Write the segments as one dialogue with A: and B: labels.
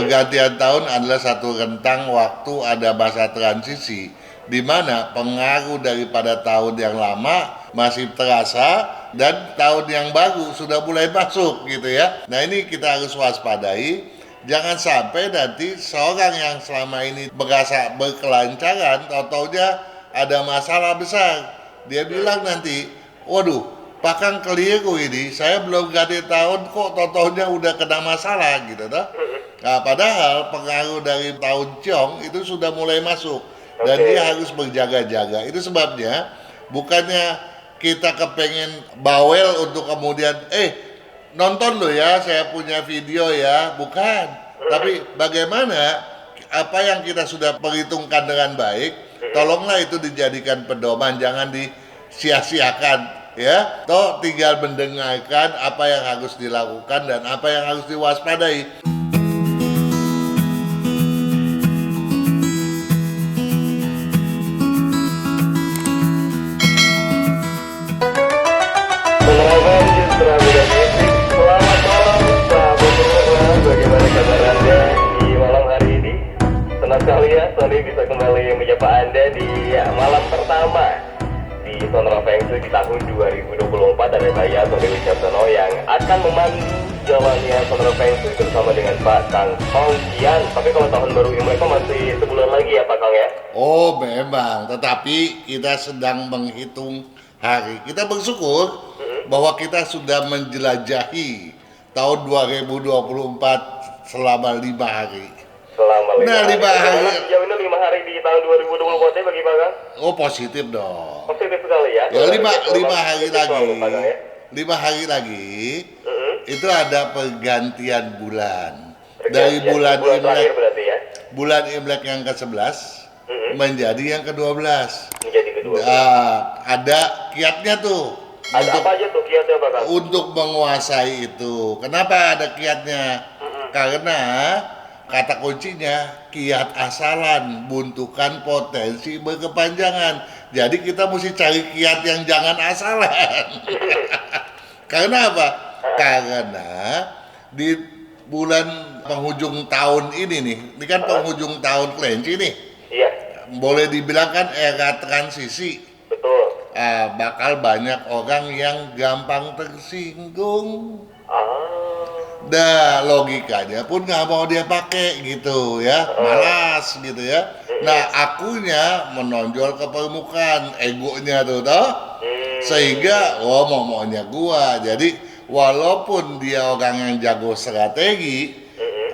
A: Pergantian tahun adalah satu rentang waktu, ada masa transisi di mana pengaruh daripada tahun yang lama masih terasa dan tahun yang baru sudah mulai masuk gitu ya. Nah, ini kita harus waspadai. Jangan sampai nanti seorang yang selama ini merasa berkelancaran, tau-taunya ada masalah besar. Dia bilang nanti, waduh, Pakang keliru ini, saya belum ganti tahun kok tau-taunya udah kena masalah gitu toh. Nah, padahal pengaruh dari tahun Ciong itu sudah mulai masuk dan dia harus berjaga-jaga. Itu sebabnya bukannya kita kepengen bawel untuk kemudian nonton lo ya, saya punya video ya, bukan. Tapi bagaimana apa yang kita sudah perhitungkan dengan baik, tolonglah itu dijadikan pedoman, jangan disia-siakan ya. Toh tinggal mendengarkan apa yang harus dilakukan dan apa yang harus diwaspadai.
B: Penerapan Justra Bidang Musik. Selamat malam sahabat pendengar, bagaimana kabar Anda di malam hari ini? Senang sekali ya Sony bisa kembali menyapa Anda di malam pertama di Sonora Feng Shui di tahun 2024. Ada saya Sony Wicaksono yang akan memandu jalannya Sonora Feng Shui bersama dengan Pak Kang Hongkian. Tapi kalau tahun baru Imlek masih sebulan lagi ya Pak Kang ya?
A: Oh memang, tetapi kita sedang menghitung hari. Kita bersyukur bahwa kita sudah menjelajahi tahun 2024 selama 5 hari.
B: Selama 5
A: Nah,
B: hari.
A: 5 hari.
B: Sejauh ini 5 hari di tahun 2024 bagi Pak Kang?
A: Oh positif dong.
B: Positif sekali ya.
A: Ya 5 hari lagi.
B: Selalu, Pak Kang, ya?
A: 5 hari lagi itu ada pergantian bulan. Dari bulan
B: terakhir
A: Imlek,
B: berarti ya.
A: bulan Imlek yang ke-11 menjadi yang ke-12.
B: Menjadi kedua.
A: Ada kiatnya tuh.
B: Ada apa aja tuh kiatnya Pak Kang?
A: Untuk menguasai itu. Kenapa ada kiatnya? Karena kata kuncinya kiat asalan, buntukan potensi berkepanjangan. Jadi kita mesti cari kiat yang jangan asalan. Karena apa? Karena di bulan penghujung tahun ini kan penghujung tahun kelinci nih.
B: Iya.
A: Boleh dibilang kan era transisi.
B: Betul.
A: Bakal banyak orang yang gampang tersinggung. Nah, logikanya pun nggak mau dia pakai gitu ya, malas gitu ya. Nah, akunya menonjol ke permukaan, egonya tuh toh, sehingga maunya gua. Jadi walaupun dia orang yang jago strategi,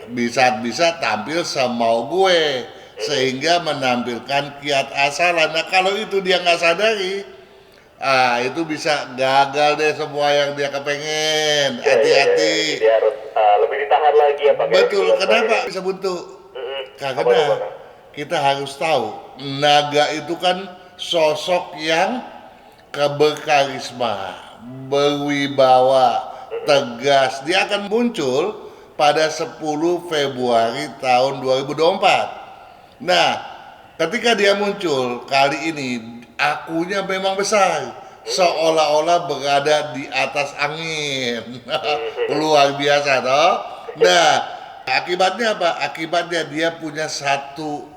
A: bisa tampil semau gue, sehingga menampilkan kiat asalan. Nah, kalau itu dia nggak sadari, itu bisa gagal deh semua yang dia kepengen. Hati-hati.
B: Dia harus lebih ditahan lagi ya Pak.
A: Betul, kenapa bisa buntu? Karena kita harus tahu, naga itu kan sosok yang berkarisma, berwibawa, tegas. Dia akan muncul pada 10 Februari tahun 2024. Nah, ketika dia muncul kali ini, akunya memang besar, seolah-olah berada di atas angin. Luar biasa toh. Nah, akibatnya apa? Akibatnya dia punya satu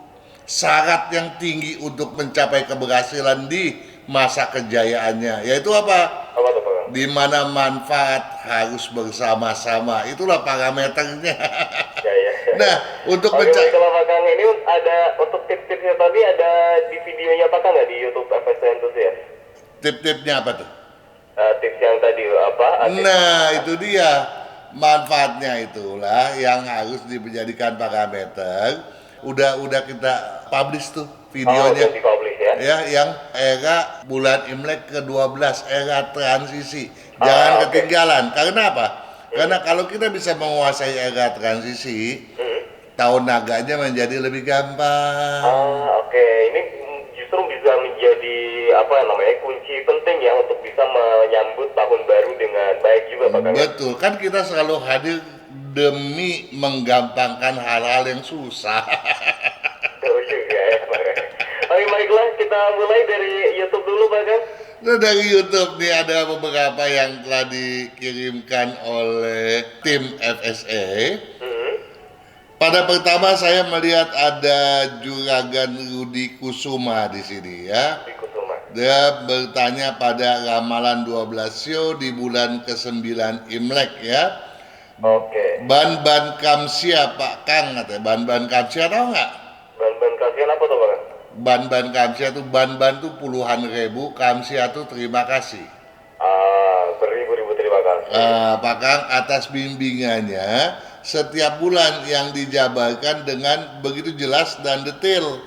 A: syarat yang tinggi untuk mencapai keberhasilan di masa kejayaannya, yaitu apa?
B: Apa tuh Pak Kang?
A: Di mana manfaat harus bersama-sama. Itulah parameternya.
B: Ya.
A: Nah, untuk
B: Oke, kalau Pak Kang ini ada untuk tips-tipsnya tadi ada di videonya Pak Kang nggak di YouTube FS Enthusiast?
A: tip-tipnya apa tuh?
B: Tips yang tadi apa?
A: Nah, itu dia manfaatnya, itulah yang harus dijadikan parameter. Udah kita publish tuh videonya.
B: Udah di-publish ya?
A: Ya, yang era bulan Imlek ke-12, era transisi. Jangan ketinggalan. Karena apa? Karena kalau kita bisa menguasai era transisi, tahun naganya menjadi lebih gampang.
B: Oke. Ini justru bisa menjadi apa namanya kunci penting ya untuk bisa menyambut tahun baru dengan baik juga Pak Kang.
A: Betul, kan kita selalu hadir demi menggampangkan hal-hal yang susah.
B: Betul juga ya Pak Kang. Oke, baiklah kita mulai dari YouTube dulu Pak Kang.
A: Nah, dari YouTube nih ada beberapa yang telah dikirimkan oleh tim FSA. Pada pertama saya melihat ada Juragan Rudi Kusuma di sini ya.
B: Di Kusuma.
A: Dia bertanya pada ramalan 12 show di bulan ke-9 Imlek ya.
B: Oke.
A: Ban-ban Kamsia Pak Kang katanya. Ban-ban Kamsia tahu nggak?
B: Ban-ban kasihan apa tuh Bang?
A: Ban-ban Kamsia tuh ban-ban tuh puluhan ribu, Kamsia tuh terima kasih.
B: Beribu-ribu terima kasih.
A: Pak Kang atas bimbingannya setiap bulan yang dijabarkan dengan begitu jelas dan detail.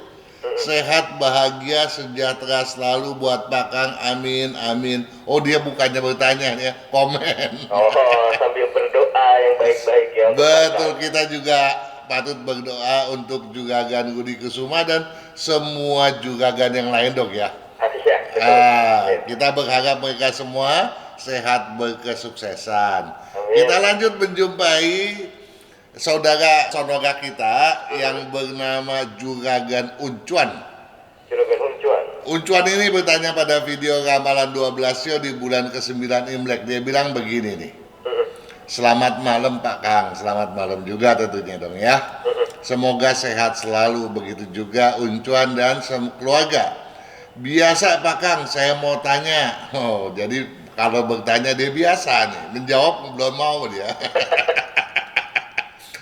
A: Sehat, bahagia, sejahtera selalu buat Pak Kang, amin, amin. Oh dia bukannya bertanya ya, komen.
B: Oh, sambil berdoa yang baik-baik ya.
A: Betul, kita juga patut berdoa untuk Juragan Rudi Kusuma dan semua Juragan yang lain dong ya.
B: Iya, betul.
A: Kita berharap mereka semua sehat berkesuksesan.
B: Amin.
A: Kita lanjut menjumpai saudara kita yang bernama Juragan Uncuan.
B: Juragan Uncuan.
A: Uncuan ini bertanya pada video ramalan 12 show di bulan ke-9 Imlek. Dia bilang begini nih. Selamat malam Pak Kang, selamat malam juga tentunya dong ya. Semoga sehat selalu, begitu juga Uncuan dan keluarga. Biasa Pak Kang, saya mau tanya. Oh, jadi kalau bertanya dia biasa nih, menjawab belum mau dia.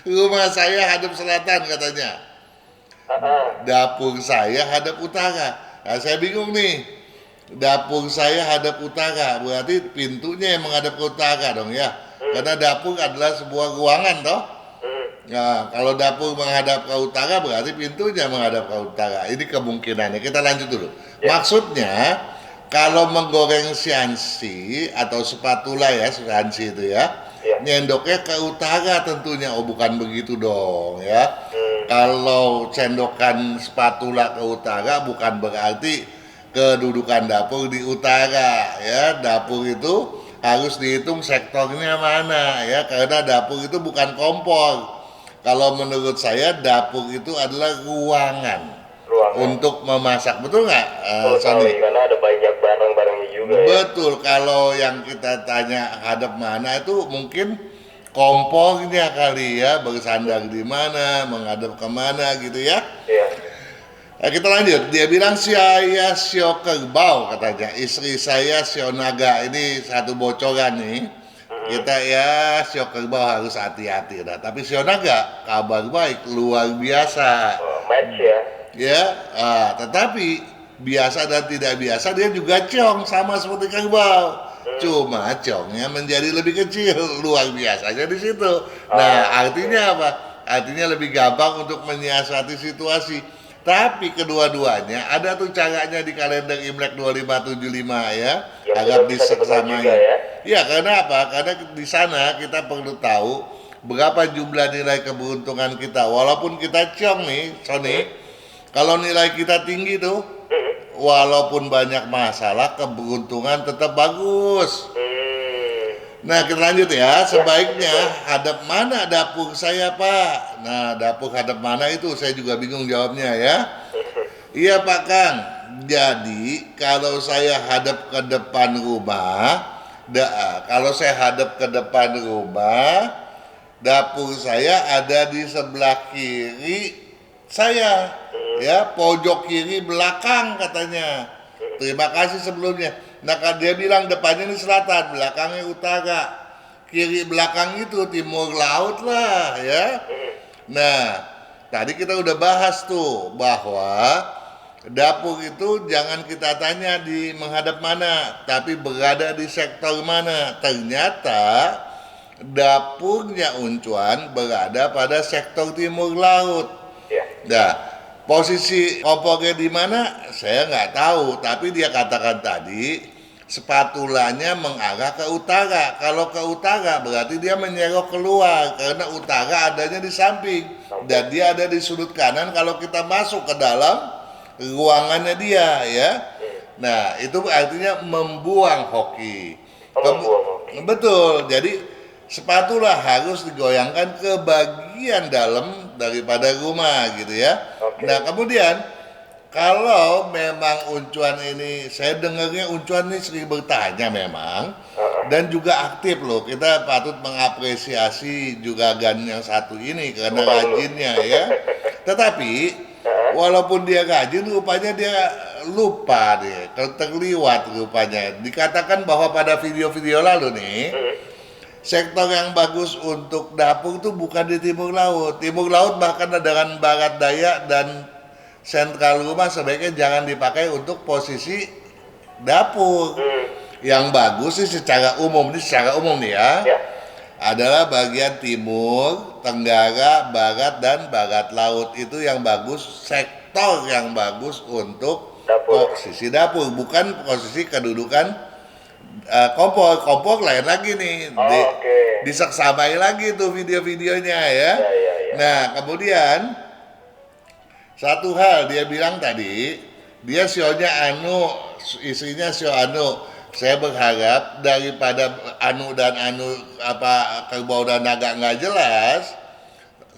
A: Rumah saya hadap selatan katanya. Dapur saya hadap utara. Nah, saya bingung nih. Dapur saya hadap utara, berarti pintunya yang menghadap ke utara dong ya. Karena dapur adalah sebuah ruangan toh. Nah, kalau dapur menghadap ke utara berarti pintunya menghadap ke utara. Ini kemungkinannya. Kita lanjut dulu. Maksudnya kalau menggoreng siansi atau spatula ya, siansi itu ya. Nyendoknya ke utara tentunya. Oh bukan begitu dong ya. Kalau cendokan spatula ke utara bukan berarti kedudukan dapur di utara ya. Dapur itu harus dihitung sektornya mana ya, karena dapur itu bukan kompor. Kalau menurut saya dapur itu adalah ruangan untuk memasak, betul nggak?
B: Sorry, karena ada banyak barang-barangnya juga ya.
A: Betul, kalau yang kita tanya hadap mana itu mungkin kompornya kali ya, bersandar di mana, menghadap kemana gitu ya.
B: Iya.
A: Nah, kita lanjut, dia bilang saya sio kerbau katanya, istri saya sio naga. Ini satu bocoran nih. Kita ya sio kerbau harus hati-hati dah. Tapi sio naga kabar baik, luar biasa.
B: Match ya.
A: Ya, tetapi biasa dan tidak biasa dia juga cong sama seperti kerbau. Cuma congnya menjadi lebih kecil, luar biasanya di situ. Nah, artinya apa? Artinya lebih gampang untuk menyiasati situasi. Tapi kedua-duanya ada tuh caranya di kalender Imlek 2575 ya, agak diseksamain. Ya, karena apa? Karena di sana kita perlu tahu berapa jumlah nilai keberuntungan kita. Walaupun kita cong nih, Sony, kalau nilai kita tinggi tuh, walaupun banyak masalah, keberuntungan tetap bagus. Nah, kita lanjut ya. Sebaiknya hadap mana dapur saya, Pak? Nah, dapur hadap mana itu saya juga bingung jawabnya ya. Iya, Pak Kang. Jadi, kalau saya hadap ke depan rumah, kalau saya hadap ke depan rumah, dapur saya ada di sebelah kiri saya. Ya, pojok kiri belakang katanya. Terima kasih sebelumnya. Nah, dia bilang depannya ini selatan, belakangnya utara. Kiri belakang itu timur laut lah ya. Nah, tadi kita udah bahas tuh bahwa dapur itu jangan kita tanya di menghadap mana, tapi berada di sektor mana. Ternyata dapurnya Uncuan berada pada sektor timur laut. Nah, posisi kompornya di mana saya nggak tahu, tapi dia katakan tadi spatulanya mengarah ke utara. Kalau ke utara berarti dia menyerok keluar karena utara adanya di samping dan dia ada di sudut kanan kalau kita masuk ke dalam ruangannya dia ya. Nah, itu artinya membuang hoki. Betul. Jadi spatula harus digoyangkan ke bagian dalam daripada rumah gitu ya. Nah, kemudian kalau memang Uncuan ini, saya dengarnya Uncuan ini sering bertanya memang, Dan juga aktif loh. Kita patut mengapresiasi juragan yang satu ini karena rajinnya ya. Tetapi walaupun dia rajin, rupanya dia lupa deh, terliwat rupanya. Dikatakan bahwa pada video-video lalu nih, sektor yang bagus untuk dapur itu bukan di timur laut. Timur laut bahkan dengan barat daya dan sentral rumah sebaiknya jangan dipakai untuk posisi dapur. Yang bagus sih secara umum nih ya, adalah bagian timur, tenggara, barat dan barat laut. Itu yang bagus, sektor yang bagus untuk posisi dapur, bukan posisi kedudukan kompor lain lagi nih. Disaksamai lagi tuh video-videonya ya. Nah, kemudian satu hal dia bilang tadi, dia sionya istrinya sio saya berharap daripada dan kerbau dan naga nggak jelas,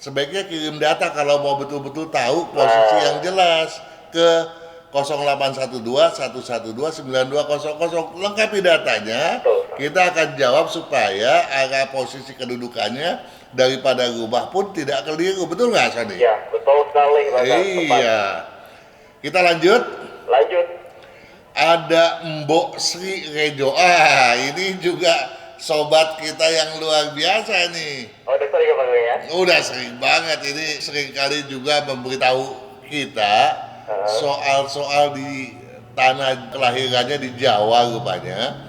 A: sebaiknya kirim data kalau mau betul-betul tahu posisi yang jelas ke 0812 112 9200. Lengkapi datanya, kita akan jawab supaya arah posisi kedudukannya daripada rumah pun tidak keliru. Betul nggak, Sony?
B: Iya, betul sekali.
A: Iya. Kita lanjut. Ada Mbok Sri Rejo. Ini juga sobat kita yang luar biasa nih.
B: Oh, udah sering Bang ya?
A: Udah sering banget. Ini sering kali juga memberitahu kita soal-soal di tanah kelahirannya di Jawa rupanya.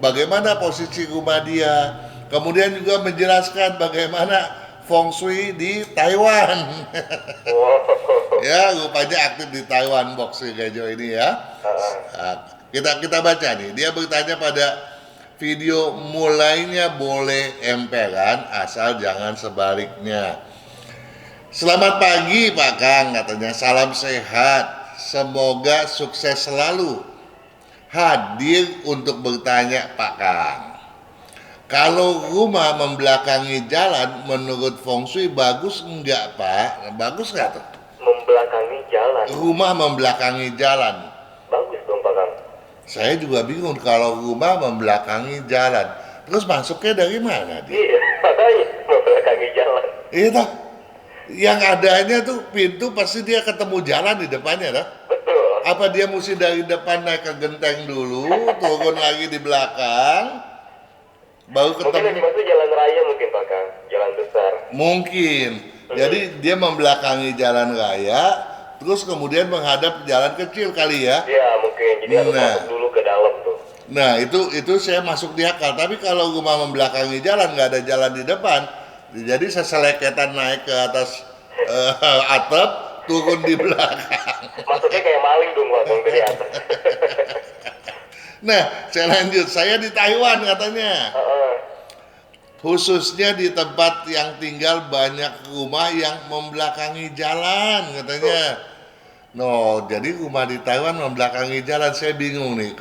A: Bagaimana posisi rumah dia. Kemudian juga menjelaskan bagaimana feng shui di Taiwan. Ya, rupanya aktif di Taiwan Mbok Sri Rejo ini ya. Kita baca nih, dia bertanya pada video mulainya boleh emperan asal jangan sebaliknya. Selamat pagi Pak Kang, katanya, salam sehat, semoga sukses selalu. Hadir untuk bertanya Pak Kang, kalau rumah membelakangi jalan menurut feng shui bagus enggak Pak? Bagus nggak tuh?
B: Membelakangi jalan?
A: Rumah membelakangi jalan.
B: Bagus dong Pak Kang.
A: Saya juga bingung kalau rumah membelakangi jalan. Terus masuknya dari mana dia?
B: Iya, makanya membelakangi jalan.
A: Iya toh. Yang adanya tuh pintu pasti dia ketemu jalan di depannya dah.
B: Betul.
A: Apa dia mesti dari depan naik ke genteng dulu, turun lagi di belakang, baru
B: Mungkin yang
A: ketemu?
B: dimaksud jalan raya mungkin Pak Kang, jalan besar.
A: Mungkin. Jadi dia membelakangi jalan raya, terus kemudian menghadap jalan kecil kali ya.
B: Iya mungkin, jadi harus masuk dulu ke dalam tuh.
A: Nah itu saya masuk di akal. Tapi kalau rumah membelakangi jalan, nggak ada jalan di depan, jadi seseleketan naik ke atas atap, turun di belakang.
B: Masuknya kayak maling dong Pak Kang dari atas.
A: Nah, saya lanjut. Saya di Taiwan katanya. Khususnya di tempat yang tinggal banyak rumah yang membelakangi jalan katanya. No, jadi rumah di Taiwan membelakangi jalan, saya bingung nih.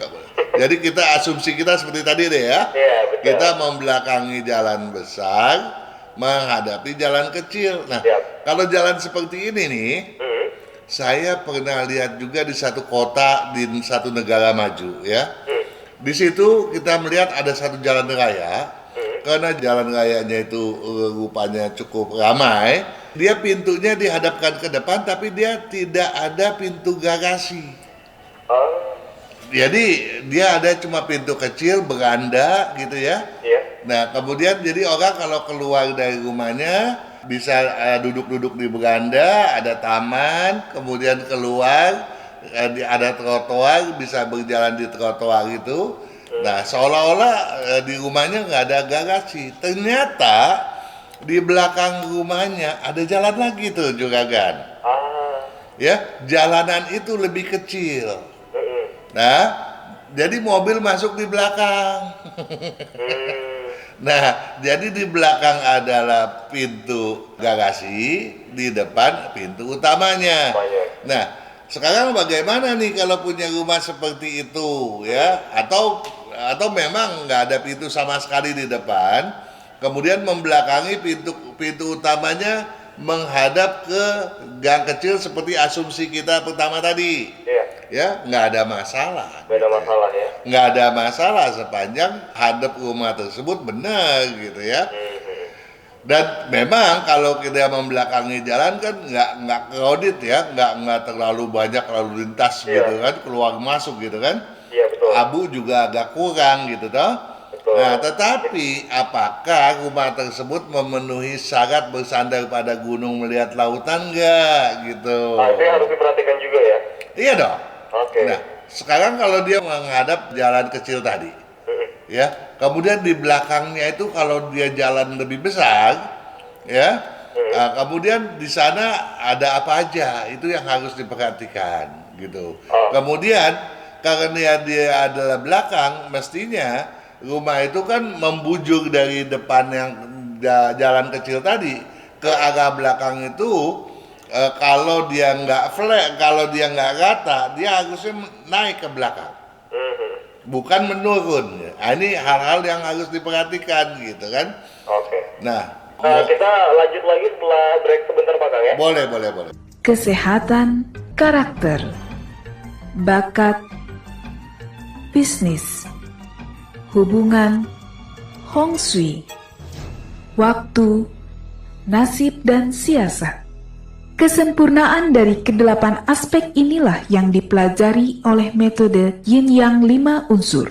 A: Jadi asumsi kita seperti tadi deh ya.
B: Iya, betul.
A: Kita membelakangi jalan besar, menghadapi jalan kecil. Nah, kalau jalan seperti ini nih, saya pernah lihat juga di satu kota di satu negara maju ya. Di situ kita melihat ada satu jalan raya. Karena jalan rayanya itu rupanya cukup ramai, dia pintunya dihadapkan ke depan, tapi dia tidak ada pintu garasi. Jadi dia ada cuma pintu kecil, beranda gitu ya. Nah kemudian jadi orang kalau keluar dari rumahnya bisa duduk-duduk di beranda, ada taman, kemudian keluar ada trotoar, bisa berjalan di trotoar itu. Nah seolah-olah di rumahnya nggak ada garasi. Ternyata di belakang rumahnya ada jalan lagi tuh juragan. Ya, jalanan itu lebih kecil. Nah, jadi mobil masuk di belakang. Nah, jadi di belakang adalah pintu garasi, di depan pintu utamanya. Nah, sekarang bagaimana nih kalau punya rumah seperti itu ya? Atau memang nggak ada pintu sama sekali di depan, kemudian membelakangi pintu utamanya menghadap ke gang kecil seperti asumsi kita pertama tadi. ya nggak ada masalah.
B: Nggak ada masalah ya.
A: Nggak ada masalah sepanjang hadap rumah tersebut benar gitu ya. Dan memang kalau kita membelakangi jalan kan nggak crowded ya, nggak terlalu banyak lalu lintas gitu kan, keluar masuk gitu kan.
B: Iya betul.
A: Abu juga agak kurang gitu toh.
B: Betul.
A: Nah, tetapi apakah rumah tersebut memenuhi syarat bersandar pada gunung melihat lautan nggak gitu?
B: Nah, itu yang harus diperhatikan juga ya.
A: Iya dong.
B: Oke.
A: Nah, sekarang kalau dia menghadap jalan kecil tadi, ya, kemudian di belakangnya itu kalau dia jalan lebih besar, ya, kemudian di sana ada apa aja, itu yang harus diperhatikan, gitu. Kemudian karena dia adalah belakang, mestinya rumah itu kan membujur dari depan yang jalan kecil tadi ke arah belakang itu. Kalau dia nggak flat, kalau dia nggak rata, dia harusnya naik ke belakang, bukan menurun. Nah, ini hal-hal yang harus diperhatikan gitu kan.
B: Oke.
A: Nah,
B: Kita lanjut lagi setelah break sebentar Pak Kang ya.
A: boleh.
C: Kesehatan, karakter, bakat, bisnis, hubungan, Hong Shui, waktu, nasib dan siasat. Kesempurnaan dari kedelapan aspek inilah yang dipelajari oleh metode Yin Yang 5 unsur,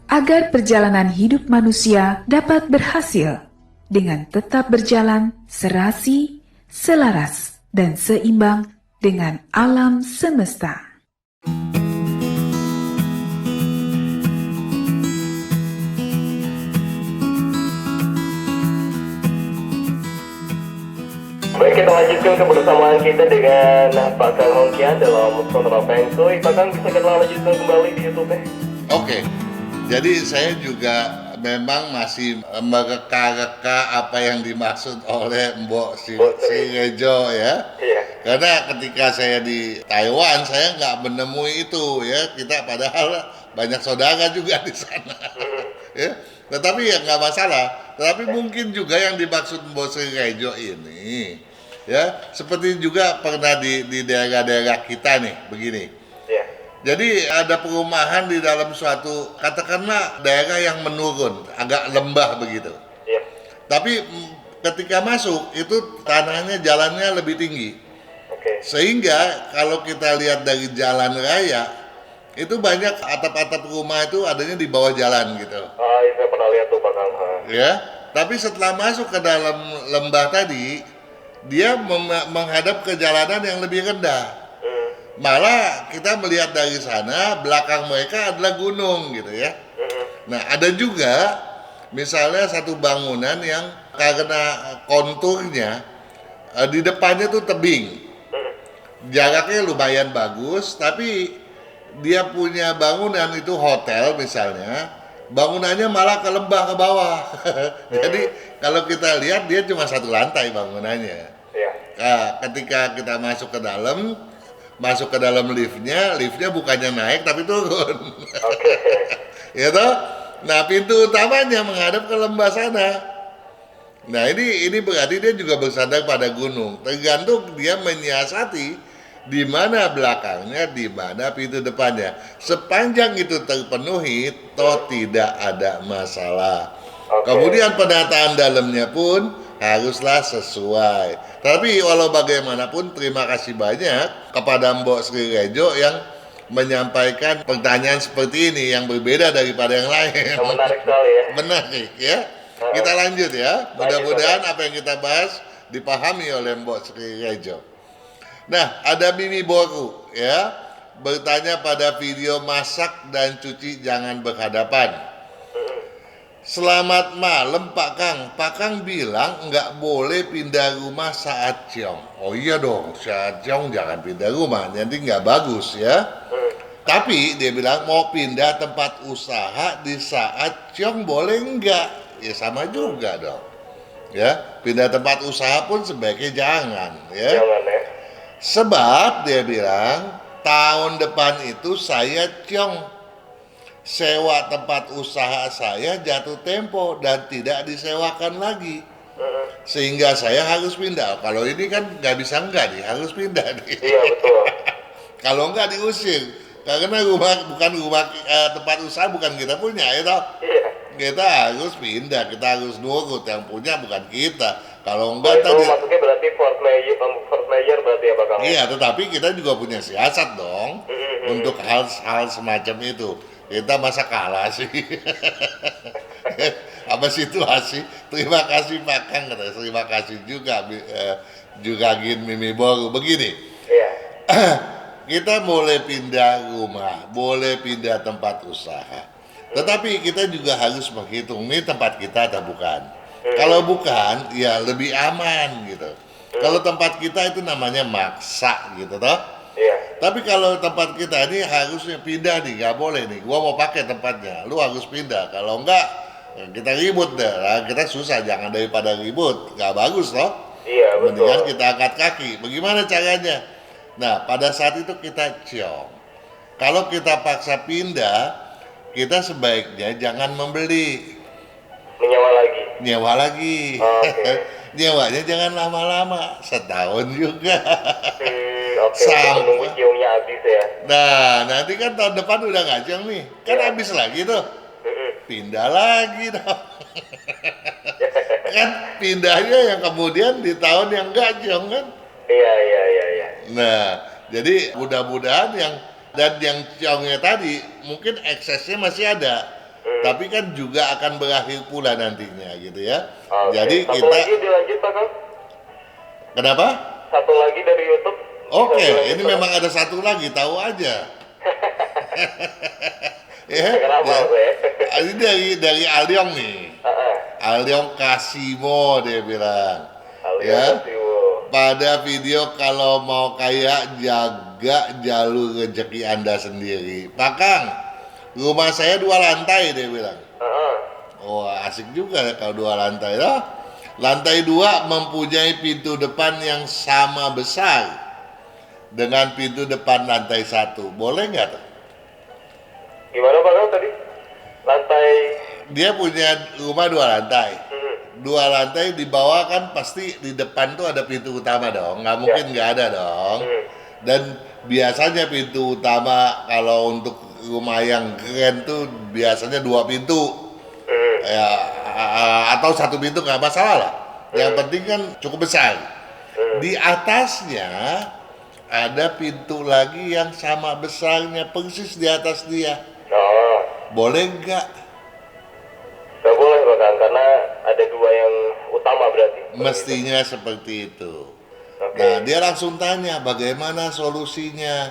C: agar perjalanan hidup manusia dapat berhasil dengan tetap berjalan serasi, selaras, dan seimbang dengan alam semesta.
B: Baik, kita lanjutkan kebersamaan kita dengan Pak Kang Hongkian dalam Sonora Feng Shui. Pak Kang, bisa kita lanjutkan kembali di YouTube-nya?
A: Oke. Jadi saya juga memang masih mereka-reka apa yang dimaksud oleh Mbok si Rejo ya.
B: Iya.
A: Karena ketika saya di Taiwan saya nggak menemui itu ya, kita padahal banyak saudara juga di sana. Ya, tetapi ya nggak masalah. Tetapi mungkin juga yang dimaksud Mbok Sri Rejo ini ya seperti juga pernah di daerah-daerah kita nih begini.
B: Iya.
A: Jadi ada perumahan di dalam suatu katakanlah daerah yang menurun, agak lembah begitu.
B: Iya.
A: Tapi ketika masuk itu tanahnya jalannya lebih tinggi.
B: Oke.
A: Sehingga kalau kita lihat dari jalan raya itu banyak atap-atap rumah itu adanya di bawah jalan gitu.
B: Itu saya pernah lihat tuh Pak Kang.
A: Ya. Tapi setelah masuk ke dalam lembah tadi, dia menghadap ke jalanan yang lebih rendah. Malah kita melihat dari sana belakang mereka adalah gunung gitu ya. Nah ada juga misalnya satu bangunan yang karena konturnya di depannya tuh tebing, jaraknya lumayan bagus, tapi dia punya bangunan itu hotel misalnya, bangunannya malah ke lembah ke bawah. Jadi kalau kita lihat dia cuma satu lantai bangunannya.
B: Iya.
A: Nah, ketika kita masuk ke dalam liftnya bukannya naik tapi turun.
B: Oke.
A: Ya toh? Nah, pintu utamanya menghadap ke lembah sana. Nah, ini berarti dia juga bersandar pada gunung. Tergantung dia menyiasati di mana belakangnya, di mana pintu depannya. Sepanjang itu terpenuhi, toh tidak ada masalah.
B: Oke.
A: Kemudian penataan dalamnya pun haruslah sesuai. Tapi walau bagaimanapun terima kasih banyak kepada Mbok Sri Rejo yang menyampaikan pertanyaan seperti ini yang berbeda daripada yang lain.
B: Menarik sekali ya.
A: Menarik ya. Kita lanjut ya. Mudah-mudahan apa yang kita bahas dipahami oleh Mbok Sri Rejo. Nah, ada Mimi Boru ya bertanya pada video masak dan cuci jangan berhadapan. Selamat malam Pak Kang. Pak Kang bilang nggak boleh pindah rumah saat ciong. Oh iya dong, saat ciong jangan pindah rumah, nanti nggak bagus ya. Tapi dia bilang mau pindah tempat usaha di saat ciong boleh nggak? Ya sama juga dong. Ya, pindah tempat usaha pun sebaiknya jangan ya.
B: Jangan ya.
A: Sebab dia bilang tahun depan itu saya ciong. Sewa tempat usaha saya jatuh tempo dan tidak disewakan lagi. Sehingga saya harus pindah. Kalau ini kan nggak bisa nih, harus pindah nih.
B: Iya betul.
A: Kalau nggak diusir. Karena tempat usaha bukan kita punya, ya toh.
B: Iya.
A: Kita harus pindah, kita harus nurut, yang punya bukan kita. Kalau
B: Oh,
A: enggak
B: itu
A: tadi,
B: maksudnya berarti force major berarti ya Pak Kang?
A: iya, tetapi kita juga punya siasat dong untuk hal semacam itu. Kita masa kalah sih? Apa situasi? Terima kasih Pak Kang, terima kasih juga Gin Mimi Boru. Begini,
B: Iya.
A: kita boleh pindah rumah, boleh pindah tempat usaha. Tetapi kita juga harus menghitung ini tempat kita atau bukan. Kalau bukan, ya lebih aman gitu. Kalau tempat kita itu namanya maksa gitu toh.
B: Iya.
A: Tapi kalau tempat kita ini harusnya pindah nih, nggak boleh nih. Gua mau pakai tempatnya, lu harus pindah. Kalau enggak, ya kita ribut deh. Nah, kita susah, jangan daripada ribut, nggak bagus toh.
B: Iya, betul.
A: Mendingan kita angkat kaki. Bagaimana caranya? Nah, pada saat itu kita ciong. Kalau kita paksa pindah, kita sebaiknya jangan membeli,
B: Menyewa lagi.
A: nyewa lagi.
B: Oke.
A: Nyewanya jangan lama-lama, setahun juga.
B: Oke,
A: Sampai-
B: untuk menunggu ciumnya habis ya.
A: Nah, nanti kan tahun depan udah nggak ciong nih, kan
B: Iya.
A: habis lagi tuh,
B: Mm-mm.
A: pindah lagi dong. Kan pindahnya yang kemudian di tahun yang nggak ciong kan.
B: Iya.
A: Nah, jadi mudah-mudahan yang ciongnya tadi mungkin eksesnya masih ada, tapi kan juga akan berakhir pula nantinya gitu ya.
B: Oke.
A: Jadi
B: Satu
A: kita,
B: lagi dilanjut Pak Kang.
A: kenapa?
B: Satu lagi dari YouTube.
A: Oke,
B: Bisa dilanjut,
A: ini
B: Pak
A: memang ada satu lagi, tahu aja. Ya,
B: Kenapa
A: ya.
B: saya?
A: Ini dari Alyong nih. Alyong Kasimo dia bilang. Ya. Pada video kalau mau kaya jaga jalur rezeki Anda sendiri. Pak Kang, rumah saya 2 lantai dia bilang. Oh asik juga ya kalau 2 lantai loh. Lantai 2 mempunyai pintu depan yang sama besar dengan pintu depan lantai 1. Boleh nggak tuh?
B: Gimana Pak Kang tadi? Lantai.
A: Dia punya rumah 2 lantai. 2 lantai di bawah kan pasti di depan tuh ada pintu utama dong, nggak mungkin nggak ada dong. Dan biasanya pintu utama kalau untuk rumah yang keren tuh biasanya 2 pintu, ya atau 1 pintu nggak masalah lah. Yang penting kan cukup besar. Di atasnya ada pintu lagi yang sama besarnya persis di atas dia.
B: Oh,
A: Boleh nggak?
B: nggak boleh Pak Kang karena ada 2 yang utama berarti.
A: Mestinya seperti itu.
B: Oke.
A: Nah, dia langsung tanya bagaimana solusinya.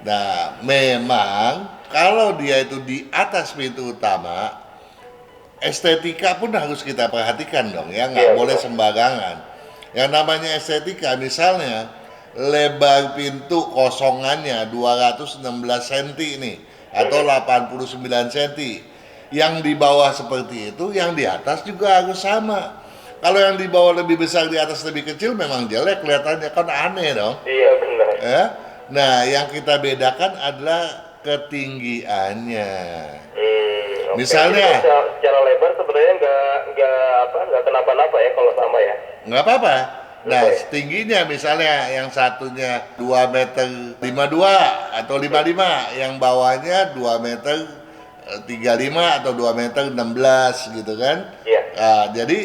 A: Nah, memang kalau dia itu di atas pintu utama, estetika pun harus kita perhatikan dong ya, nggak
B: Iya,
A: boleh
B: betul.
A: sembarangan. Yang namanya estetika, misalnya lebar pintu kosongannya 216 cm nih, atau 89 cm. Yang di bawah seperti itu, yang di atas juga harus sama. Kalau yang di bawah lebih besar, di atas lebih kecil, memang jelek kelihatannya, kan aneh dong.
B: Iya benar.
A: Ya. Nah, yang kita bedakan adalah ketinggiannya.
B: Oke.
A: Misalnya-
B: Jadi secara lebar sebenarnya nggak kenapa-napa ya kalau sama ya.
A: Nggak apa-apa. Nah,
B: Oke.
A: tingginya misalnya yang satunya 2 meter 52 atau 55, yang bawahnya 2 meter 35 atau 2 meter 16 gitu kan.
B: Iya.
A: Nah, jadi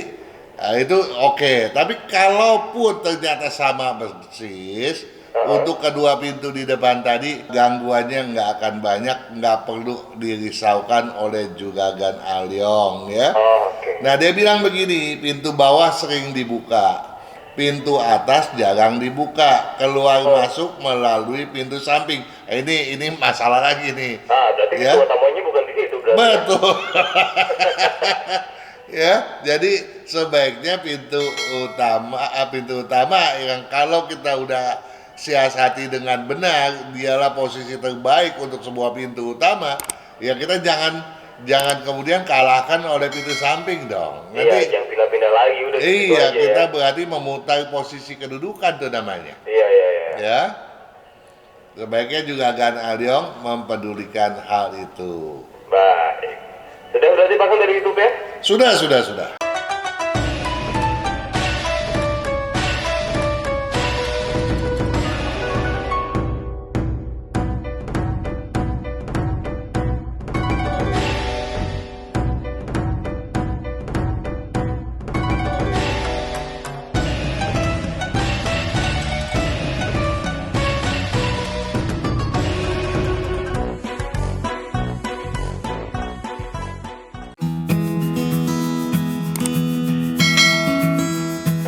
A: itu oke. Tapi kalaupun ternyata sama persis, untuk kedua pintu di depan tadi gangguannya nggak akan banyak, nggak perlu dirisaukan oleh Juragan Alyong ya.
B: Oh, oke.
A: Nah, dia bilang begini, pintu bawah sering dibuka, pintu atas jarang dibuka, keluar masuk melalui pintu samping. Ini masalah lagi nih.
B: Berarti
A: Ya.
B: kedua tamunya bukan di situ berarti.
A: Betul. Ya, jadi sebaiknya pintu utama yang kalau kita udah siasati dengan benar, dialah posisi terbaik untuk sebuah pintu utama. Ya kita jangan kemudian kalahkan oleh pintu samping dong.
B: Iya,
A: Nanti
B: jangan pindah-pindah lagi udah di situ
A: iya
B: aja
A: kita
B: ya.
A: berarti memutar posisi kedudukan tuh namanya.
B: Iya.
A: Ya. Sebaiknya juga Gan Alyong mempedulikan hal itu.
B: Baik. Sudah berarti Pak Kang dari YouTube ya?
A: Sudah.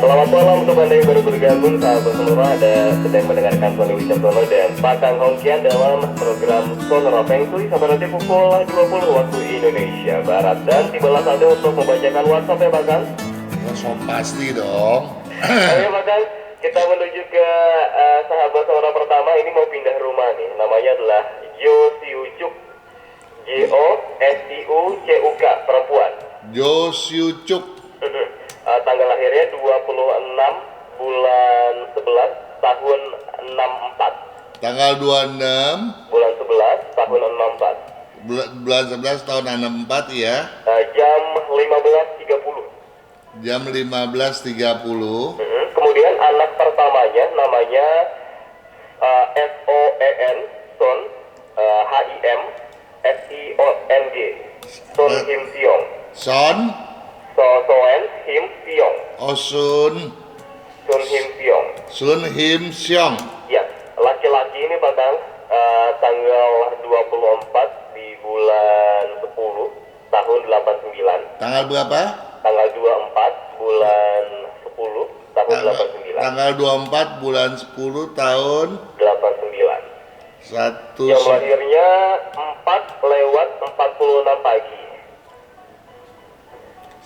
B: Selamat malam untuk Anda yang baru bergabung, sahabat semua. Ada sedang mendengarkan Tony Wicaksono dan Pak Kang Hongkian dalam program Sonora Feng Shui sampai nanti pukul 20 waktu Indonesia Barat. Dan tibalah saatnya untuk membacakan WhatsApp ya Pak Kang.
A: So pasti dong.
B: Oke Pak Kang, kita menuju ke sahabat Sonora pertama. Ini mau pindah rumah nih. Namanya adalah Jo Siucuk, JOSIUCUK, perempuan.
A: Jo Siucuk.
B: Tanggal lahirnya 26 bulan 11 tahun 64.
A: Tanggal 26
B: Bulan 11 tahun 64.
A: bulan 11 tahun 64 ya.
B: Jam 15.30.
A: Jam 15.30.
B: Kemudian anak pertamanya namanya SOEN, Son, HIM, SIONG, Son Him Siong.
A: Son
B: Soen Him Siong.
A: Osun
B: Sun Him Siong.
A: Sun Him Siong.
B: Ya, laki-laki ini Pak Kang, tanggal 24 di bulan 10 tahun 89.
A: Tanggal berapa?
B: Tanggal 24 bulan 10 tahun 89.
A: Tanggal 24 bulan 10 tahun
B: 89.
A: 1.
B: Jam lahirnya 4:46 pagi.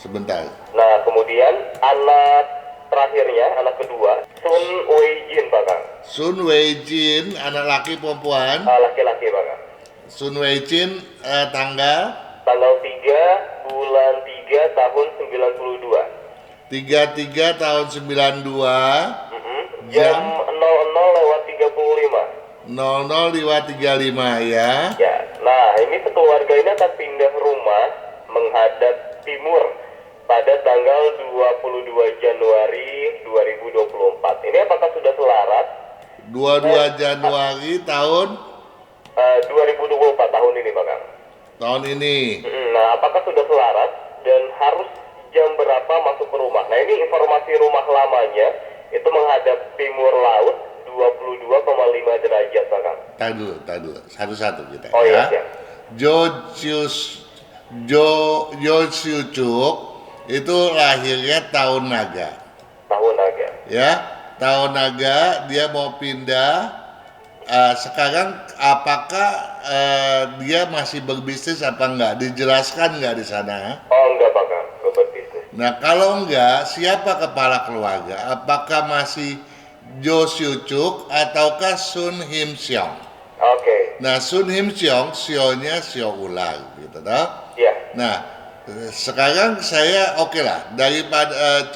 A: Sebentar.
B: Nah, kemudian anak terakhirnya, anak kedua, Sun Wei Jin Pak Kang.
A: Sun Wei Jin, anak laki perempuan.
B: Laki-laki Pak Kang.
A: Sun Wei Jin tanggal
B: 3 bulan 3 tahun 92.
A: 33 tahun 92.
B: Jam 00:35.
A: 00:35 ya.
B: Ya, nah ini sekeluarga ini akan pindah rumah menghadap timur pada tanggal 22 Januari 2024. Ini apakah sudah selaras?
A: 22 Januari tahun
B: 2024 tahun ini Pak Kang.
A: tahun ini.
B: Nah, apakah sudah selaras dan harus jam berapa masuk ke rumah? Nah, ini informasi rumah lamanya itu menghadap timur laut 22,5 derajat Pak Kang.
A: Tar dulu. Satu-satu kita
B: Oh
A: ya.
B: iya.
A: Jo Siucuk itu lahirnya tahun naga.
B: Tahun naga.
A: Ya, tahun naga dia mau pindah. Sekarang apakah dia masih berbisnis apa enggak? Dijelaskan enggak di sana?
B: Oh enggak Pak Kang, enggak berbisnis.
A: Nah, kalau enggak, siapa kepala keluarga? Apakah masih Jo Siucuk ataukah Sun Him Siong?
B: Oke.
A: Nah, Sun Him Siong, sionya sio ular gitu toh.
B: Iya.
A: Nah, sekarang saya oke lah, daripada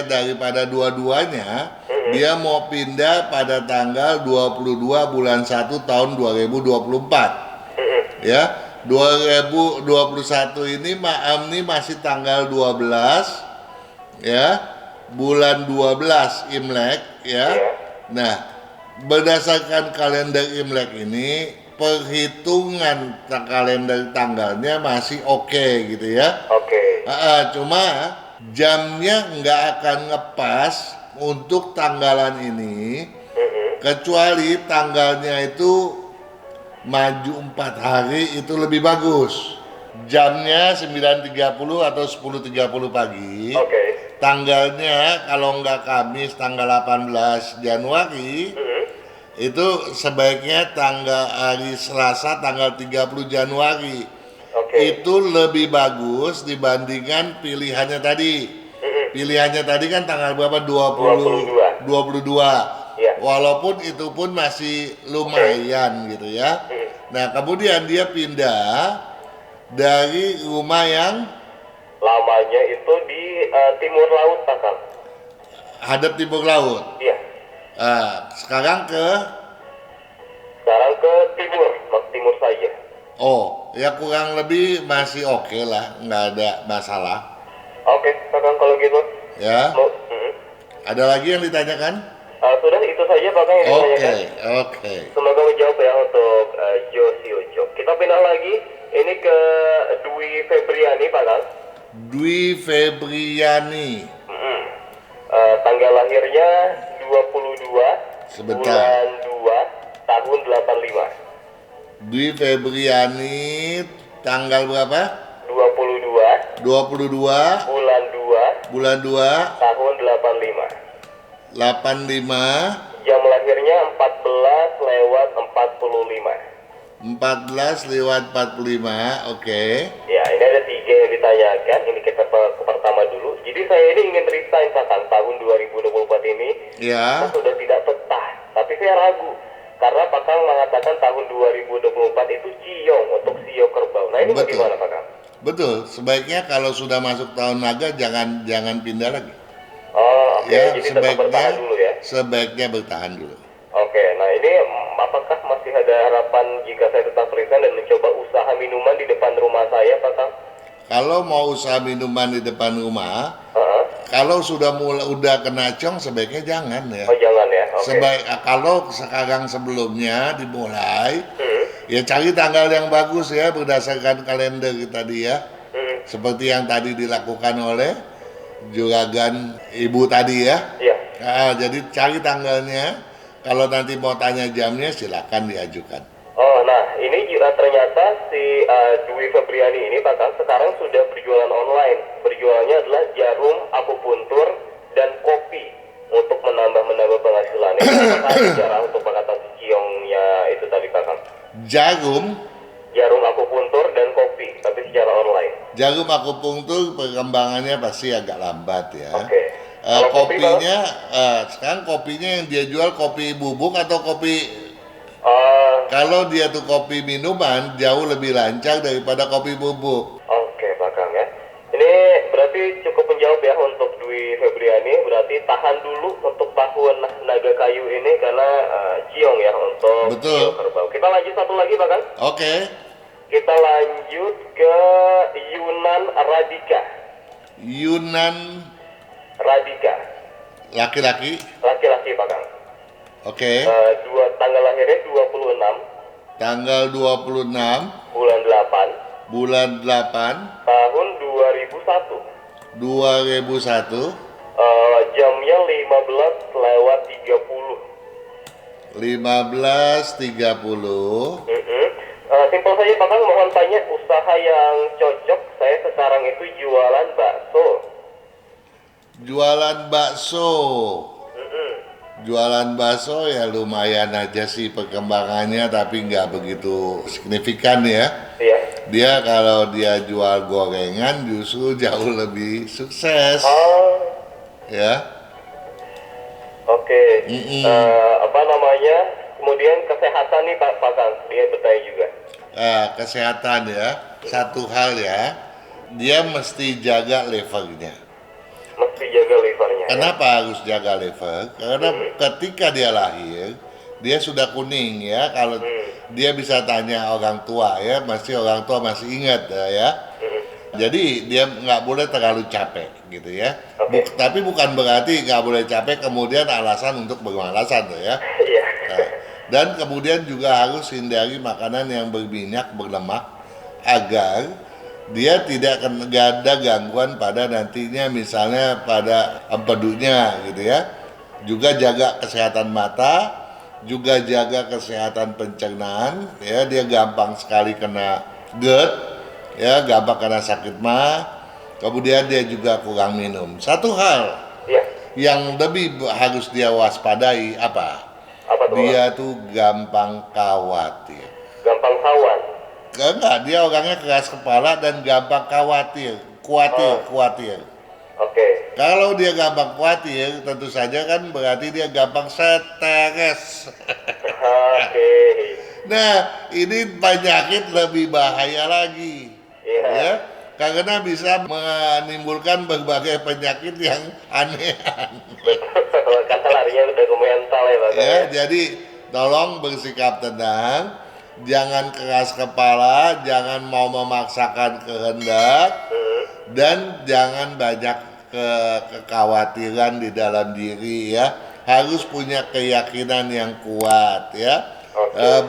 A: daripada dua-duanya, dia mau pindah pada tanggal 22 bulan 1 tahun 2024. Ya, 2021 ini masih tanggal 12 ya, bulan 12 Imlek ya. Nah, berdasarkan kalender Imlek ini perhitungan kalender tanggalnya masih oke gitu ya.
B: Oke.
A: Cuma jamnya nggak akan ngepas untuk tanggalan ini, kecuali tanggalnya itu maju 4 hari itu lebih bagus. Jamnya 9.30 atau 10.30 pagi.
B: Oke.
A: Tanggalnya kalau nggak Kamis tanggal 18 Januari, itu sebaiknya tanggal hari Selasa tanggal 30 Januari. Itu lebih bagus dibandingkan pilihannya tadi. Pilihannya tadi kan tanggal berapa? 22.
B: Ya.
A: Walaupun itu pun masih lumayan gitu ya. Nah, kemudian dia pindah dari rumah yang
B: Lamanya itu di timur laut Pak Kang.
A: hadap timur laut.
B: Iya.
A: Sekarang ke
B: timur saja.
A: Oh, ya kurang lebih masih oke lah, nggak ada masalah.
B: Oke, Pak Kang kalau gitu.
A: Ya. Ada lagi yang ditanyakan?
B: Sudah itu saja Pak Kang yang ditanyakan.
A: Oke.
B: Semoga menjawab ya untuk Jo Siucuk. Kita pindah lagi ini ke Dwi Febriani Pak Kang.
A: Dwi Febriani.
B: Tanggal lahirnya 22
A: Sebentar.
B: bulan 2 tahun 85.
A: Dwi Febriani tanggal berapa?
B: 22
A: 22
B: bulan 2
A: bulan 2
B: tahun 85.
A: 85
B: Jam lahirnya 14:45.
A: 14:45, oke.
B: Ya, ini ada 3 yang ditanyakan. Ini kita ke pertama dulu. Jadi saya ini ingin resign Kakang tahun 2024 ini.
A: Ya,
B: Saya sudah tidak betah, tapi saya ragu. Karena Kakang mengatakan tahun 2024 itu ciong untuk sio kerbau. Nah ini
A: Betul.
B: bagaimana Kakang?
A: betul. Sebaiknya kalau sudah masuk tahun naga jangan pindah lagi.
B: Oh, oke.
A: Ya,
B: Jadi tetap bertahan dulu ya.
A: sebaiknya bertahan dulu.
B: Oke, nah ini apakah masih ada harapan jika saya tetap resign dan mencoba usaha minuman di depan rumah saya, Kakang?
A: Kalau mau usaha minuman di depan rumah,
B: Heeh.
A: kalau udah kena cong sebaiknya jangan ya.
B: Oh jangan ya, oke.
A: Kalau sekarang sebelumnya dimulai,
B: Hmm.
A: ya cari tanggal yang bagus ya berdasarkan kalender tadi ya.
B: Hmm.
A: Seperti yang tadi dilakukan oleh juragan ibu tadi ya.
B: Iya.
A: Nah, jadi cari tanggalnya. Kalau nanti mau tanya jamnya silakan diajukan.
B: Oh, nah ini juga ternyata si Dwi Febriani ini, Kakang, sekarang sudah berjualan online. Berjualannya adalah jarum akupuntur dan kopi untuk menambah penghasilan. Ini apakah ada cara untuk mengatasi ciongnya itu tadi, Kakang?
A: Jarum
B: Akupuntur dan kopi, tapi secara online.
A: Jarum akupunktur perkembangannya pasti agak lambat ya.
B: Oke. Kalau kopi,
A: Kopinya, sekarang kopinya yang dia jual kopi bubuk atau kopi. Kalau dia tuh kopi minuman jauh lebih lancar daripada kopi bubuk.
B: Oke, Kakang ya. Ini berarti cukup menjawab ya untuk Dwi Febriani. Berarti tahan dulu untuk tahun naga kayu ini karena ciong ya untuk
A: Betul.
B: sio kerbau. Kita lanjut satu lagi, Kakang.
A: Oke,
B: Kita lanjut ke Yunan Radika.
A: Yunan
B: Radika,
A: laki-laki.
B: laki-laki, Kakang.
A: Oke,
B: Tanggal lahirnya 26
A: tanggal 26
B: bulan 8
A: bulan 8
B: tahun 2001.
A: 2001,
B: Jamnya 15:30.
A: 15.30.
B: Simpel saja, Kakang, mohon tanya usaha yang cocok. Saya sekarang itu jualan bakso.
A: Jualan bakso. Jualan bakso ya lumayan aja sih perkembangannya, tapi nggak begitu signifikan ya.
B: Iya.
A: Dia kalau dia jual gorengan justru jauh lebih sukses
B: Oh,
A: ya.
B: oke.
A: Mm-mm.
B: Apa namanya? Kemudian kesehatan nih, Pak Kakang. Dia bertanya juga.
A: Kesehatan ya, satu hal ya, dia mesti jaga levernya.
B: Mesti jaga livernya. Ya?
A: Kenapa harus jaga lever? Karena ketika dia lahir, dia sudah kuning ya. Kalau dia bisa tanya orang tua ya, orang tua masih ingat ya. Jadi dia nggak boleh terlalu capek gitu ya.
B: Oke.
A: Tapi bukan berarti nggak boleh capek kemudian alasan untuk bermalasan tuh ya.
B: Iya.
A: Nah, dan kemudian juga harus hindari makanan yang berminyak, berlemak agar dia tidak ada gangguan pada nantinya misalnya pada empedunya gitu ya. Juga jaga kesehatan mata, juga jaga kesehatan pencernaan ya, dia gampang sekali kena GERD ya, gampang kena sakit mah. Kemudian dia juga kurang minum. Satu hal
B: Iya.
A: yang lebih harus dia waspadai apa?
B: Apa tuh?
A: Dia tuh gampang khawatir.
B: Gampang sawan.
A: Enggak, dia orangnya keras kepala dan gampang khawatir, khawatir.
B: Oke.
A: Kalau dia gampang khawatir, tentu saja kan berarti dia gampang stres.
B: Oke.
A: Nah, ini penyakit lebih bahaya lagi.
B: Iya.
A: Ya, karena bisa menimbulkan berbagai penyakit yang aneh.
B: Kata larinya udah ke mental ya, Pak.
A: Ya, jadi tolong bersikap tenang, jangan keras kepala, jangan mau memaksakan kehendak, dan jangan banyak kekhawatiran di dalam diri ya. Harus punya keyakinan yang kuat ya.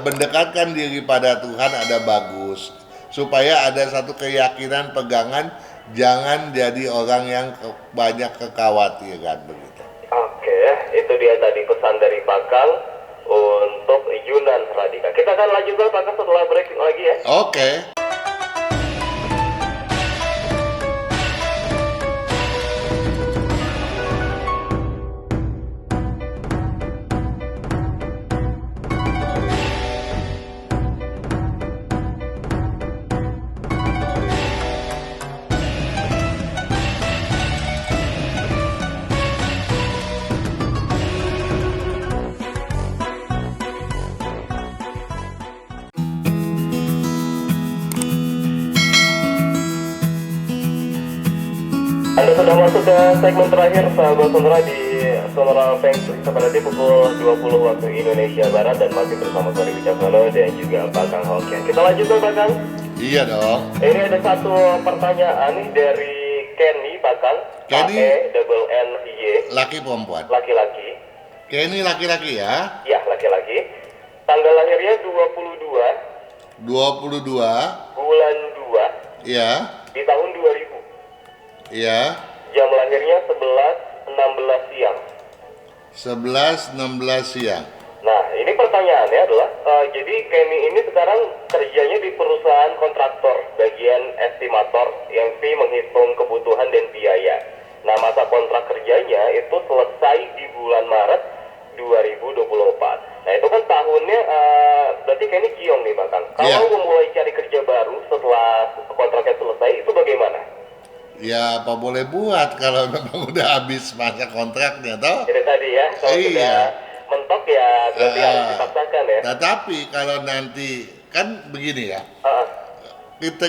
A: Mendekatkan diri pada Tuhan ada bagus, supaya ada satu keyakinan pegangan, jangan jadi orang yang banyak kekhawatiran begitu.
B: Oke, itu dia tadi pesan dari Pakang untuk Yunan Radika. Kita akan lanjutkan Pakang setelah break lagi ya.
A: Oke.
B: Dan sudah masuk ke segmen terakhir sahabat Sonora di Sonora Feng Shui seperti pukul 20 waktu Indonesia Barat dan masih bersama Tony Wicaksono dan juga Pak Kang Hokian. Kita lanjutkan Pak Kang.
A: Iya dong.
B: Ini ada satu pertanyaan nih dari Kenny Pak Kang.
A: Kenny.
B: KENNY.
A: Laki perempuan?
B: Laki-laki.
A: Kenny laki-laki ya?
B: Ya, laki-laki. Tanggal lahirnya 22 bulan 2
A: Iya.
B: di tahun 2000.
A: Iya.
B: Jam lahirnya 11.16 siang.
A: 11.16 siang.
B: Nah, ini pertanyaannya adalah, jadi Kenny ini sekarang kerjanya di perusahaan kontraktor bagian estimator yang fee menghitung kebutuhan dan biaya. Nah, masa kontrak kerjanya itu selesai di bulan Maret 2024. Nah, itu kan tahunnya, berarti Kenny Kiong nih Pak Kang. Kalau memulai cari kerja baru setelah kontraknya selesai, itu bagaimana?
A: Ya apa boleh buat kalau memang udah habis masa kontraknya toh?
B: Jadi tadi ya, kalau sudah mentok ya berarti harus dipaksakan ya.
A: Tetapi kalau nanti kan begini ya,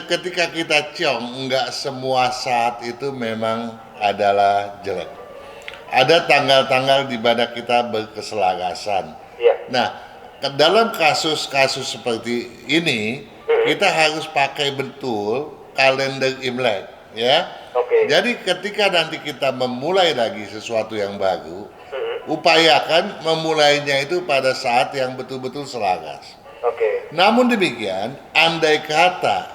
A: ketika kita ciong, nggak semua saat itu memang adalah jelek. Ada tanggal-tanggal di mana kita berkeselarasan.
B: Iya.
A: Nah, dalam kasus-kasus seperti ini, kita harus pakai betul kalender Imlek, ya.
B: Oke.
A: Jadi ketika nanti kita memulai lagi sesuatu yang baru, upayakan memulainya itu pada saat yang betul-betul selaras.
B: Oke.
A: Namun demikian, andai kata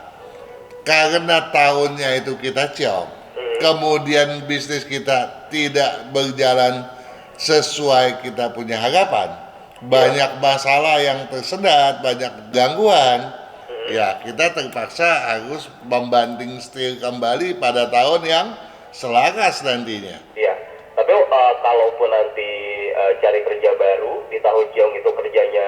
A: karena tahunnya itu kita ciong, kemudian bisnis kita tidak berjalan sesuai kita punya harapan, banyak masalah yang tersendat, banyak gangguan, ya kita terpaksa harus membanting setir kembali pada tahun yang selaras nantinya.
B: Iya. Tapi kalaupun nanti cari kerja baru di tahun Ciong itu kerjanya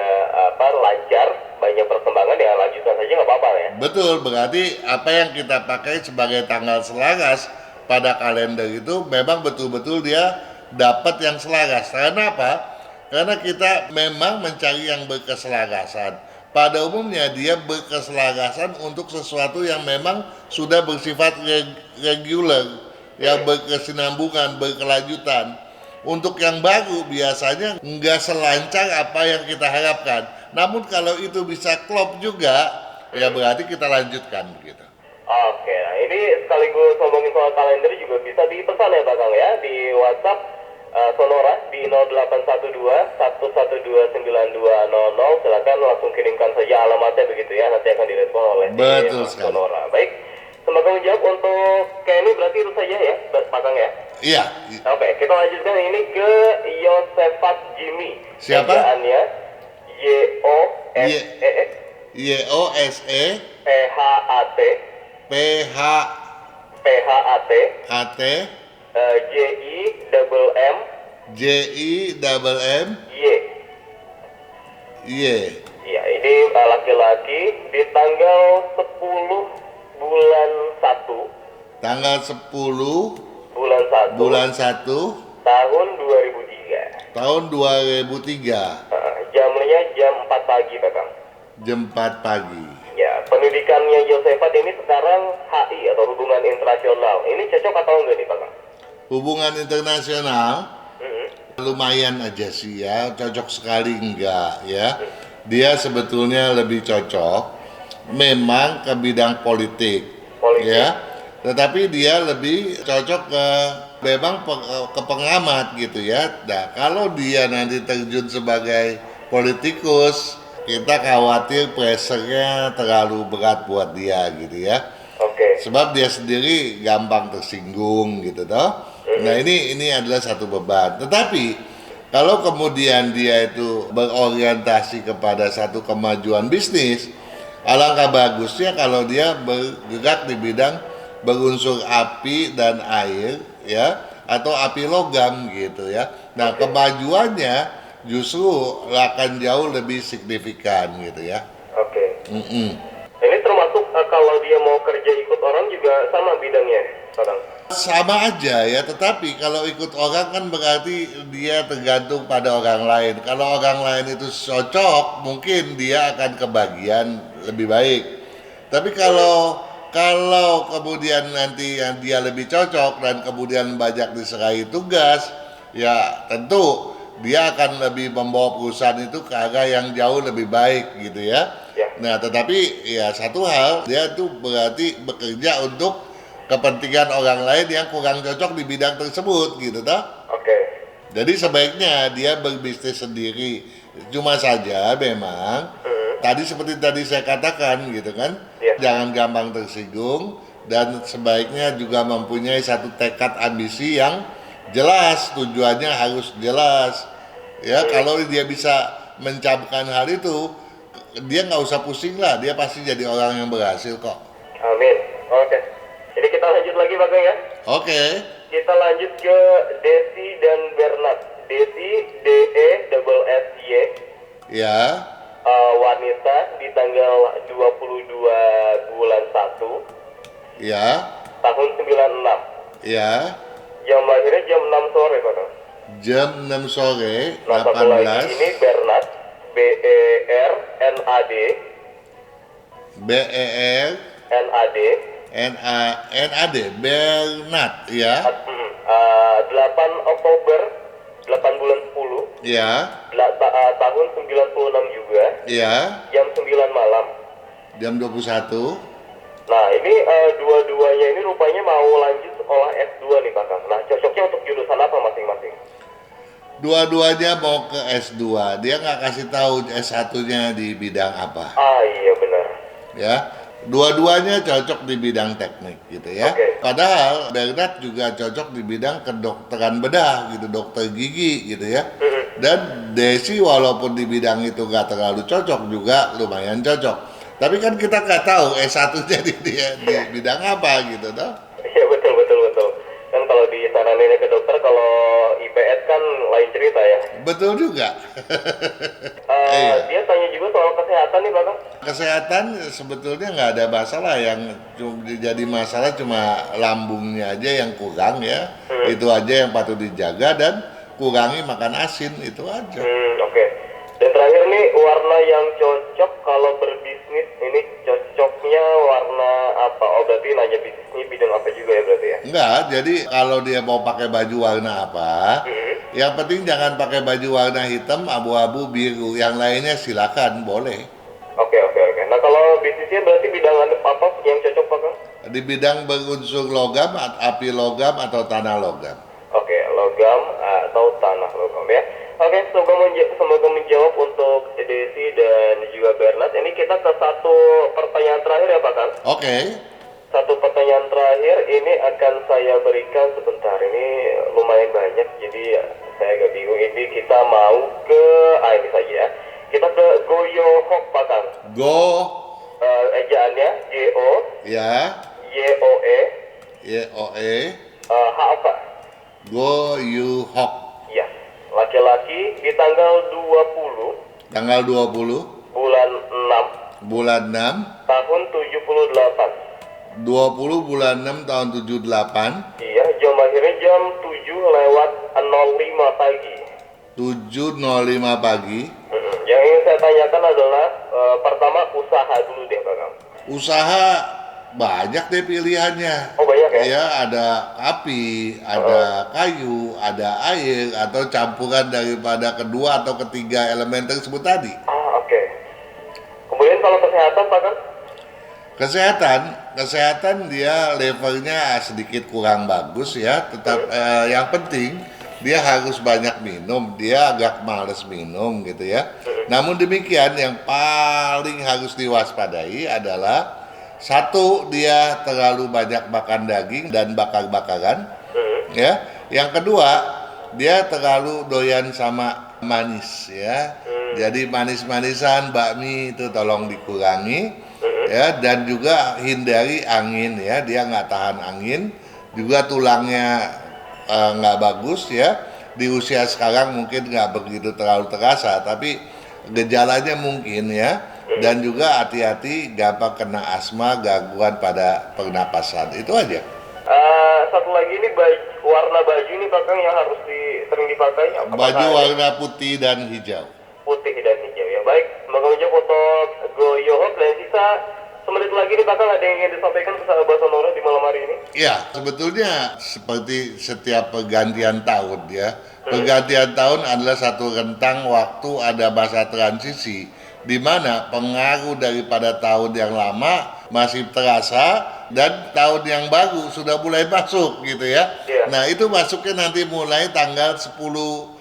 B: lancar, banyak perkembangan ya lanjutkan saja nggak apa-apa ya.
A: Betul, berarti apa yang kita pakai sebagai tanggal selaras pada kalender itu memang betul-betul dia dapat yang selaras. Karena apa? Karena kita memang mencari yang berkeselarasan. Pada umumnya dia berkeselarasan untuk sesuatu yang memang sudah bersifat reguler, yang berkesinambungan, berkelanjutan. Untuk yang baru biasanya nggak selancar apa yang kita harapkan. Namun kalau itu bisa klop juga, ya berarti kita lanjutkan begitu.
B: Oke, nah ini sekaligus ngomongin soal kalender juga bisa dipesan ya Pak Kang ya di WhatsApp Sonora di 0812-112-9200. Silakan langsung kirimkan saja alamatnya begitu ya, nanti akan direspon oleh
A: Betul sekali.
B: Sonora. Baik, semoga menjawab untuk Kenny berarti itu saja ya Pak Kang ya.
A: Iya.
B: Oke, kita lanjutkan ini ke Yosefat Jimmy.
A: Siapa?
B: Ejaannya YOSE
A: YOSE
B: PHAT
A: PHAT
B: JIMM
A: JIMM Y.
B: Ya, ini laki-laki di tanggal 10 bulan 1
A: Tanggal 10
B: bulan 1 tahun 2003.
A: tahun 2003.
B: Jamnya jam 4 pagi, Pak Kang.
A: Jam 4 pagi.
B: Ya, pendidikannya Yosefat ini sekarang HI atau hubungan internasional. Ini cocok atau enggak nih, Pak Kang?
A: Hubungan internasional lumayan aja sih ya, cocok sekali enggak ya. Dia sebetulnya lebih cocok memang ke bidang politik. Ya. Tetapi dia lebih cocok ke memang ke pengamat gitu ya. Nah, kalau dia nanti terjun sebagai politikus, kita khawatir pressure-nya terlalu berat buat dia gitu ya.
B: Oke.
A: Sebab dia sendiri gampang tersinggung gitu toh. Nah, ini adalah satu beban. Tetapi kalau kemudian dia itu berorientasi kepada satu kemajuan bisnis, alangkah bagusnya kalau dia bergerak di bidang berunsur api dan air ya, atau api logam gitu ya. Nah, kemajuannya justru akan jauh lebih signifikan gitu ya.
B: Oke. Ini termasuk kalau dia mau kerja ikut orang juga sama bidangnya, Pak.
A: Sama aja ya, tetapi kalau ikut orang kan berarti dia tergantung pada orang lain. Kalau orang lain itu cocok, mungkin dia akan kebagian lebih baik. Tapi kalau Kalau kemudian nanti yang dia lebih cocok dan kemudian banyak diserahi tugas, ya tentu dia akan lebih membawa perusahaan itu ke arah yang jauh lebih baik gitu ya.
B: Ya.
A: Nah, tetapi ya satu hal, dia tuh berarti bekerja untuk kepentingan orang lain yang kurang cocok di bidang tersebut gitu toh.
B: Oke.
A: Jadi sebaiknya dia berbisnis sendiri. Cuma saja memang tadi seperti tadi saya katakan gitu kan,
B: Iya.
A: jangan gampang tersinggung dan sebaiknya juga mempunyai satu tekad ambisi yang jelas, tujuannya harus jelas. Ya, kalau dia bisa mencapai hal itu, dia nggak usah pusing lah, dia pasti jadi orang yang berhasil kok.
B: Amin. Oke. Jadi kita lanjut lagi Pak Kang ya.
A: Oke,
B: Kita lanjut ke Desi dan Bernard. Desi DESSY,
A: ya,
B: wanita di tanggal 22 bulan 1
A: ya,
B: tahun 96.
A: ya.
B: Jam lahirnya jam 6 sore Pak Kang.
A: Jam 6 sore,
B: Nah, satu lagi
A: 18,
B: ini Bernard, BERNAD,
A: BER,
B: NAD,
A: NAD, Bernard, ya,
B: 8 Oktober, 8 bulan 10,
A: ya,
B: tahun 96 juga,
A: ya,
B: jam 9 malam.
A: jam 21.
B: Nah, ini dua-duanya ini rupanya mau lanjut sekolah S2 nih Pak Kang. Nah, cocoknya untuk jurusan apa masing-masing?
A: Dua-duanya mau ke S2, dia nggak kasih tahu S1-nya di bidang apa,
B: Ah, iya benar.
A: ya. Dua-duanya cocok di bidang teknik gitu ya.
B: Oke.
A: Padahal Bernard juga cocok di bidang kedokteran bedah gitu, dokter gigi gitu ya. Dan Desi walaupun di bidang itu nggak terlalu cocok juga lumayan cocok. Tapi kan kita nggak tahu S1-nya di bidang apa gitu toh.
B: Iya betul. Kan kalau disaraninnya ke dokter, kalau IPS kan lain cerita ya.
A: Betul juga. Iya.
B: Dia tanya juga soal kesehatan nih Pak Kang.
A: Kesehatan sebetulnya nggak ada masalah, yang jadi masalah cuma lambungnya aja yang kurang ya. Itu aja yang patut dijaga dan kurangi makan asin, itu aja.
B: Oke. Dan terakhir nih, warna yang cocok kalau berbisnis ini cocoknya warna apa? Oh berarti nanya bisnisnya bidang apa juga ya berarti ya?
A: Enggak, jadi kalau dia mau pakai baju warna apa, yang penting jangan pakai baju warna hitam, abu-abu, biru. Yang lainnya silakan, boleh.
B: Oke. Nah kalau bisnisnya berarti bidang apa yang cocok Pak Kang?
A: Di bidang berunsur logam, api logam atau tanah logam.
B: Oke, logam atau tanah logam ya. Oke, semoga menjawab untuk Desi dan juga Bernard. Ini kita ke satu pertanyaan terakhir ya Pak Kang.
A: Oke,
B: Satu pertanyaan terakhir ini akan saya berikan sebentar. Ini lumayan banyak, jadi saya agak bingung. Ini kita mau ke ini saja ya. Kita ke Goyohok Pak Kang.
A: go,
B: Ejaannya Go
A: ya,
B: Yoe
A: YOE,
B: H apa?
A: go you hop.
B: Iya. Laki-laki di tanggal 20
A: Tanggal 20
B: bulan 6
A: bulan 6,
B: tahun 78.
A: 20 bulan 6 tahun 78,
B: Iya, jam lahirnya jam 7:05 pagi.
A: 7.05 pagi.
B: Yang ingin saya tanyakan adalah pertama usaha dulu deh Pak Kang.
A: Usaha banyak deh pilihannya.
B: Oh banyak ya?
A: Ya, ada api, ada kayu, ada air, atau campuran daripada kedua atau ketiga elemen tersebut tadi.
B: Oke. Kemudian kalau kesehatan Pak Kang?
A: Kesehatan dia levelnya sedikit kurang bagus ya, tetap yang penting dia harus banyak minum, dia agak males minum gitu ya. Namun demikian yang paling harus diwaspadai adalah satu, dia terlalu banyak makan daging dan bakar-bakaran ya. Yang kedua, dia terlalu doyan sama manis ya. Jadi manis-manisan, bakmi itu tolong dikurangi ya, dan juga hindari angin ya, dia nggak tahan angin, juga tulangnya nggak bagus ya. Di usia sekarang mungkin nggak begitu terlalu terasa, tapi gejalanya mungkin ya. Dan juga hati-hati gampang kena asma, gangguan pada pernapasan, itu aja.
B: Satu lagi ini warna baju ini Pak Kang yang harus sering dipakai.
A: Baju warna putih dan hijau.
B: Putih dan hijau ya. Baik, semoga menjawab untuk Goyohok dan sisa semenit lagi nih Kakang, ada yang ingin disampaikan ke sahabat Sonora di malam hari ini?
A: Ya, sebetulnya seperti setiap pergantian tahun ya. Pergantian tahun adalah satu rentang waktu, ada masa transisi di mana pengaruh daripada tahun yang lama masih terasa dan tahun yang baru sudah mulai masuk gitu ya.
B: Iya.
A: Nah, itu masuknya nanti mulai tanggal 10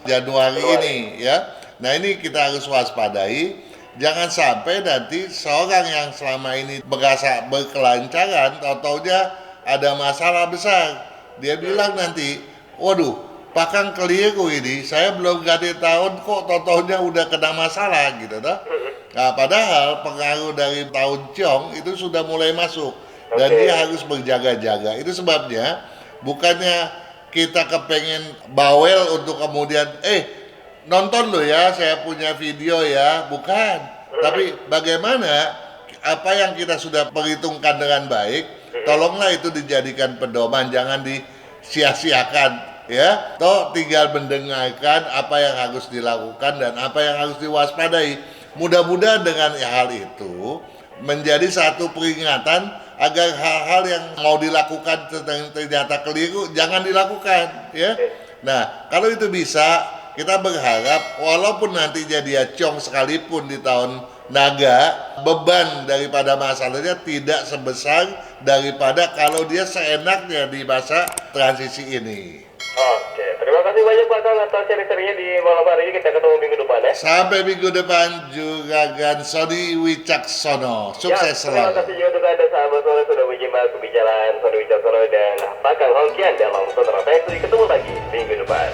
A: Januari ini ya. Nah, ini kita harus waspadai. Jangan sampai nanti seorang yang selama ini merasa berkelancaran, tahu-taunya ada masalah besar. Dia bilang nanti, waduh, Pakang keliru ini, saya belum ganti tahun kok tahu-taunya udah kena masalah gitu toh. Nah, padahal pengaruh dari tahun Ciong itu sudah mulai masuk dan dia harus berjaga-jaga. Itu sebabnya bukannya kita kepengen bawel untuk kemudian nonton lo ya, saya punya video ya, bukan. Tapi bagaimana apa yang kita sudah perhitungkan dengan baik, tolonglah itu dijadikan pedoman, jangan disia-siakan ya. Toh tinggal mendengarkan apa yang harus dilakukan dan apa yang harus diwaspadai. Mudah-mudahan dengan hal itu menjadi satu peringatan agar hal-hal yang mau dilakukan ternyata keliru jangan dilakukan ya. Nah, kalau itu bisa, kita berharap walaupun nantinya dia Ciong sekalipun di tahun naga, beban daripada masalahnya tidak sebesar daripada kalau dia seenaknya di masa transisi ini.
B: Oke, terima kasih banyak Pak Kang atas seri-serinya di malam hari ini. Kita ketemu minggu depan ya.
A: Sampai minggu depan, Juragan Sony Wicaksono. Sukses
B: Terima
A: selalu.
B: kasih juga untuk Anda sahabat Sonora sudah menyimak pembicaraan Sony Wicaksono dan Pak Kang Hongkian dalam Sonora Factory. Ketemu lagi minggu depan.